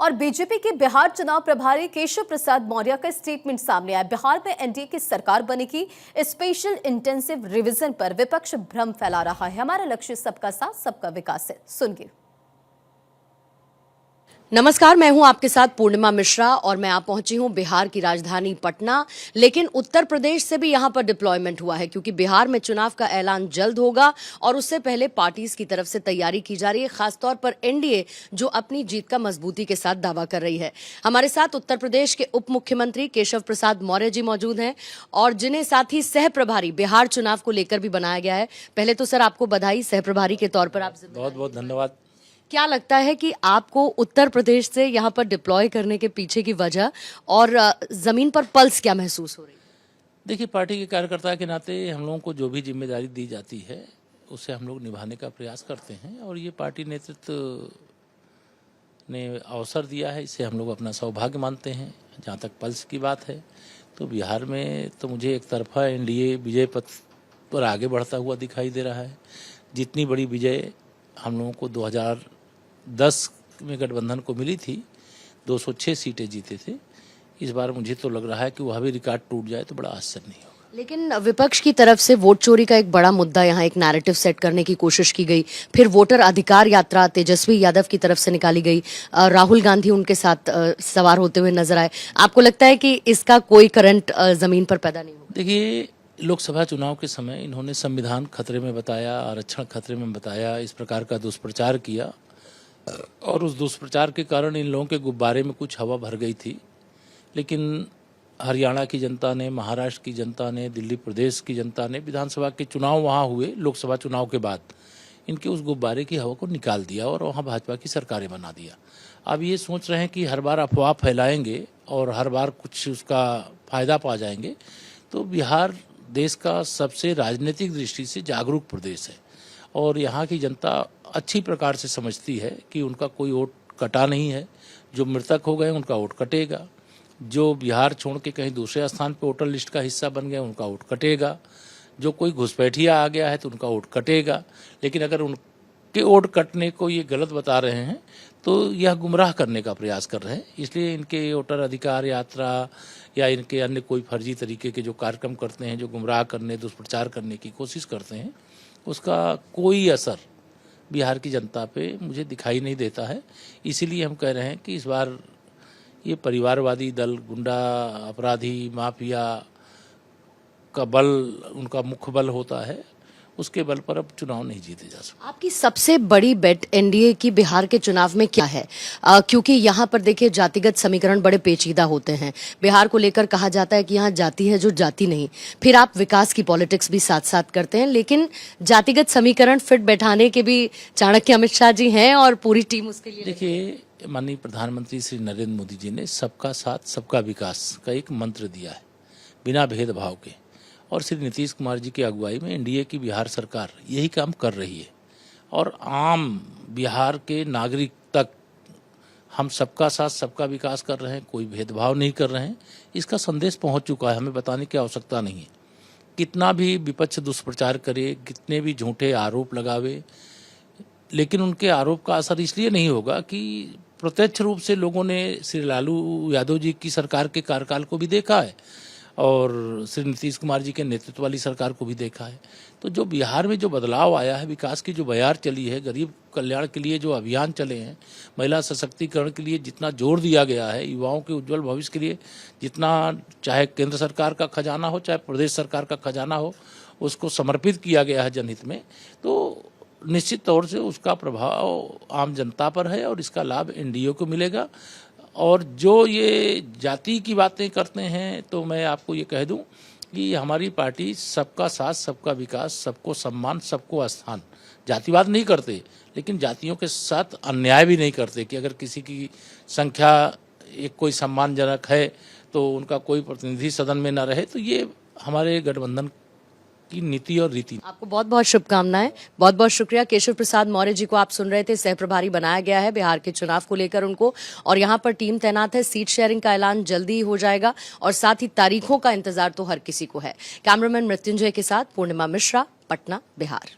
और बीजेपी के बिहार चुनाव प्रभारी केशव प्रसाद मौर्य का स्टेटमेंट सामने आया। बिहार में एनडीए की सरकार बनेगी, स्पेशल इंटेंसिव रिवीजन पर विपक्ष भ्रम फैला रहा है। हमारा लक्ष्य सबका साथ सबका विकास है। सुनिए। नमस्कार, मैं हूं आपके साथ पूर्णिमा मिश्रा और मैं आप पहुंची हूं बिहार की राजधानी पटना। लेकिन उत्तर प्रदेश से भी यहां पर डिप्लॉयमेंट हुआ है क्योंकि बिहार में चुनाव का ऐलान जल्द होगा और उससे पहले पार्टीज की तरफ से तैयारी की जा रही है, खासतौर पर एनडीए जो अपनी जीत का मजबूती के साथ दावा कर रही है। हमारे साथ उत्तर प्रदेश के उप मुख्यमंत्री केशव प्रसाद मौर्य जी मौजूद हैं और जिन्हें साथ ही सह प्रभारी बिहार चुनाव को लेकर भी बनाया गया है। पहले तो सर आपको बधाई, सह प्रभारी के तौर पर आप बहुत बहुत धन्यवाद। क्या लगता है कि आपको उत्तर प्रदेश से यहाँ पर डिप्लॉय करने के पीछे की वजह और जमीन पर पल्स क्या महसूस हो रही है? देखिए, पार्टी के कार्यकर्ता के नाते हम लोगों को जो भी जिम्मेदारी दी जाती है उसे हम लोग निभाने का प्रयास करते हैं और ये पार्टी नेतृत्व ने अवसर दिया है, इसे हम लोग अपना सौभाग्य मानते हैं। जहाँ तक पल्स की बात है तो बिहार में तो मुझे एक तरफा एनडीए विजय पथ पर आगे बढ़ता हुआ दिखाई दे रहा है। जितनी बड़ी विजय हम लोगों को 2010 में गठबंधन को मिली थी, 206 सीटें जीते थे, इस बार मुझे तो लग रहा है कि वह भी रिकॉर्ड टूट जाए तो बड़ा आश्चर्य नहीं होगा। लेकिन विपक्ष की तरफ से वोट चोरी का एक बड़ा मुद्दा यहाँ एक नैरेटिव सेट करने की कोशिश की गई। फिर वोटर अधिकार यात्रा तेजस्वी यादव की तरफ से निकाली गई, राहुल गांधी उनके साथ सवार होते हुए नजर आए। आपको लगता है कि इसका कोई करंट जमीन पर पैदा नहीं होगा? देखिए, लोकसभा चुनाव के समय इन्होंने संविधान खतरे में बताया, आरक्षण खतरे में बताया, इस प्रकार का दुष्प्रचार किया और उस दुष्प्रचार के कारण इन लोगों के गुब्बारे में कुछ हवा भर गई थी। लेकिन हरियाणा की जनता ने, महाराष्ट्र की जनता ने, दिल्ली प्रदेश की जनता ने विधानसभा के चुनाव वहाँ हुए लोकसभा चुनाव के बाद इनके उस गुब्बारे की हवा को निकाल दिया और वहाँ भाजपा की सरकारें बना दिया। अब ये सोच रहे हैं कि हर बार अफवाह फैलाएंगे और हर बार कुछ उसका फायदा पा जाएंगे। तो बिहार देश का सबसे राजनीतिक दृष्टि से जागरूक प्रदेश है और यहाँ की जनता अच्छी प्रकार से समझती है कि उनका कोई वोट कटा नहीं है। जो मृतक हो गए उनका वोट कटेगा, जो बिहार छोड़ के कहीं दूसरे स्थान पर वोटर लिस्ट का हिस्सा बन गए उनका वोट कटेगा, जो कोई घुसपैठिया आ गया है तो उनका वोट कटेगा। लेकिन अगर उनके वोट कटने को ये गलत बता रहे हैं तो यह गुमराह करने का प्रयास कर रहे हैं। इसलिए इनके वोटर अधिकार यात्रा या इनके अन्य कोई फर्जी तरीके के जो कार्यक्रम करते हैं, जो गुमराह करने, दुष्प्रचार करने की कोशिश करते हैं, उसका कोई असर बिहार की जनता पे मुझे दिखाई नहीं देता है। इसीलिए हम कह रहे हैं कि इस बार ये परिवारवादी दल, गुंडा, अपराधी, माफिया का बल उनका मुख्य बल होता है, उसके बल पर अब चुनाव नहीं जीते जा सकते। आपकी सबसे बड़ी बेट एनडीए की बिहार के चुनाव में क्या है? क्योंकि यहाँ पर देखिए जातिगत समीकरण बड़े पेचीदा होते हैं। बिहार को लेकर कहा जाता है कि यहाँ जाति है जो जाति नहीं। फिर आप विकास की पॉलिटिक्स भी साथ साथ करते हैं, लेकिन जातिगत समीकरण फिट बैठाने के भी चाणक्य अमित शाह जी हैं और पूरी टीम उसके लिए। देखिए, माननीय प्रधानमंत्री श्री नरेंद्र मोदी जी ने सबका साथ सबका विकास का एक मंत्र दिया है बिना भेदभाव के, और श्री नीतीश कुमार जी की अगुवाई में एनडीए की बिहार सरकार यही काम कर रही है और आम बिहार के नागरिक तक हम सबका साथ सबका विकास कर रहे हैं, कोई भेदभाव नहीं कर रहे हैं। इसका संदेश पहुंच चुका है, हमें बताने की आवश्यकता नहीं है। कितना भी विपक्ष दुष्प्रचार करे, कितने भी झूठे आरोप लगावे, लेकिन उनके आरोप का असर इसलिए नहीं होगा कि प्रत्यक्ष रूप से लोगों ने श्री लालू यादव जी की सरकार के कार्यकाल को भी देखा है और श्री नीतीश कुमार जी के नेतृत्व वाली सरकार को भी देखा है। तो जो बिहार में जो बदलाव आया है, विकास की जो बयार चली है, गरीब कल्याण के लिए जो अभियान चले हैं, महिला सशक्तिकरण के लिए जितना जोर दिया गया है, युवाओं के उज्जवल भविष्य के लिए जितना, चाहे केंद्र सरकार का खजाना हो चाहे प्रदेश सरकार का खजाना हो, उसको समर्पित किया गया है जनहित में, तो निश्चित तौर से उसका प्रभाव आम जनता पर है और इसका लाभ एनडीए को मिलेगा। और जो ये जाति की बातें करते हैं तो मैं आपको ये कह दूं कि हमारी पार्टी सबका साथ सबका विकास, सबको सम्मान, सबको स्थान, जातिवाद नहीं करते, लेकिन जातियों के साथ अन्याय भी नहीं करते कि अगर किसी की संख्या एक कोई सम्मानजनक है तो उनका कोई प्रतिनिधि सदन में ना रहे। तो ये हमारे गठबंधन की नीति और रीति। आपको बहुत बहुत शुभकामनाएं, बहुत बहुत शुक्रिया। केशव प्रसाद मौर्य जी को आप सुन रहे थे, सह प्रभारी बनाया गया है बिहार के चुनाव को लेकर उनको, और यहाँ पर टीम तैनात है। सीट शेयरिंग का ऐलान जल्दी हो जाएगा और साथ ही तारीखों का इंतजार तो हर किसी को है। कैमरामैन मृत्युंजय के साथ पूर्णिमा मिश्रा, पटना, बिहार।